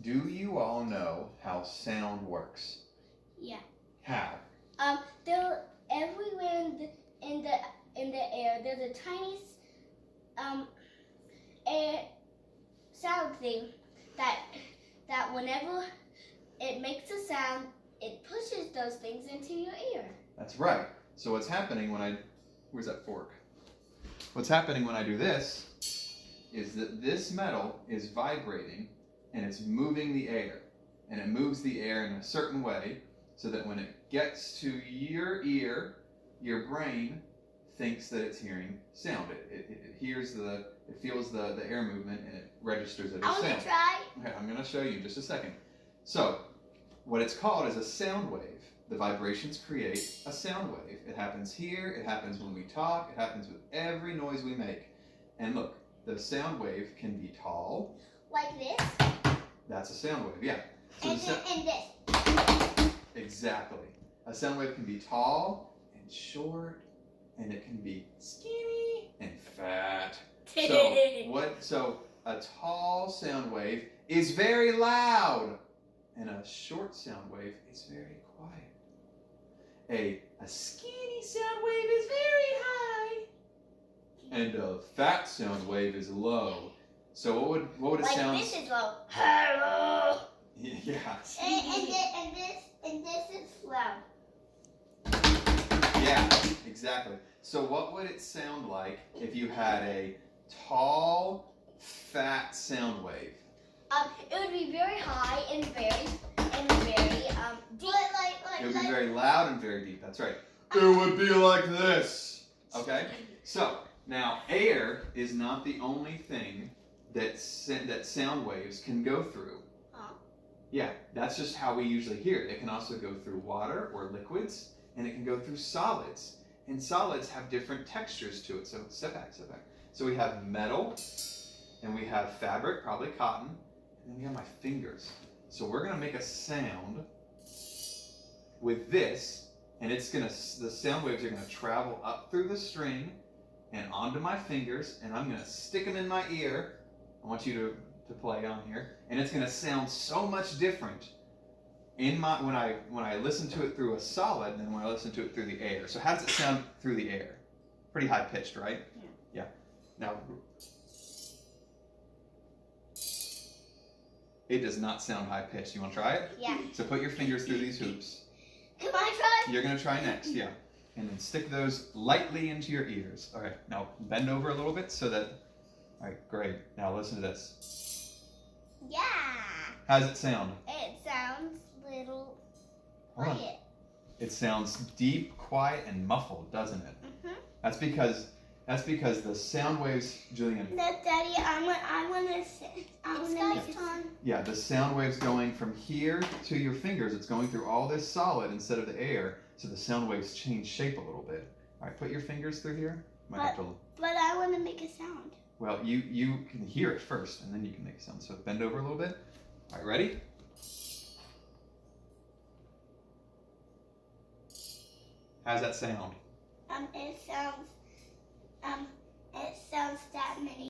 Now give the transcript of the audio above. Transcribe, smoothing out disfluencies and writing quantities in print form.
do you all know how sound works? Yeah. How? There everywhere in the air there's a tiny air sound thing that whenever it makes a sound, it pushes those things into your ear. That's right. So what's happening when where's that fork? What's happening when I do this is that this metal is vibrating and it's moving the air. And it moves the air in a certain way so that when it gets to your ear, your brain thinks that it's hearing sound. It hears it feels the air movement and it registers it as sound. I want to try. Okay, I'm going to show you in just a second. So, what it's called is a sound wave. The vibrations create a sound wave. It happens here, it happens when we talk, it happens with every noise we make. And look, the sound wave can be tall. Like this? That's a sound wave, yeah. So And this. Exactly. A sound wave can be tall and short, and it can be skinny and fat. So a tall sound wave is very loud, and a short sound wave is very quiet. A skinny sound wave is very high, and a fat sound wave is low. So what would it like sound? This is low. Hello. Yeah. And this is loud. Yeah, exactly. So what would it sound like if you had a tall, fat sound wave? It would be very high and very deep. It would be very loud and very deep. That's right. It would be like this. Okay? So, now air is not the only thing that sound waves can go through. Yeah, that's just how we usually hear it. It can also go through water or liquids, and it can go through solids. And solids have different textures to it. So step back. So we have metal, and we have fabric, probably cotton, and then we have my fingers. So we're gonna make a sound with this, and the sound waves are gonna travel up through the string and onto my fingers, and I'm gonna stick them in my ear. I want you to play on here, and it's going to sound so much different when I listen to it through a solid than when I listen to it through the air. So how does it sound through the air? Pretty high pitched, right? Yeah. Now, it does not sound high pitched. You want to try it? Yeah. So put your fingers through these hoops. Can I try? You're going to try next, yeah. And then stick those lightly into your ears. All right. Now bend over a little bit so that. All right. Great. Now listen to this. Yeah. How does it sound? It sounds little Hold on. quiet. It sounds deep, quiet, and muffled, doesn't it? Mhm. That's because the sound waves, Julian. No, Daddy, I want to say. Yeah, the sound waves going from here to your fingers. It's going through all this solid instead of the air, so the sound waves change shape a little bit. All right, put your fingers through here. Might have to. But I want to make a sound. Well, you can hear it first, and then you can make a sound. So bend over a little bit. All right, ready? How's that sound? It sounds that many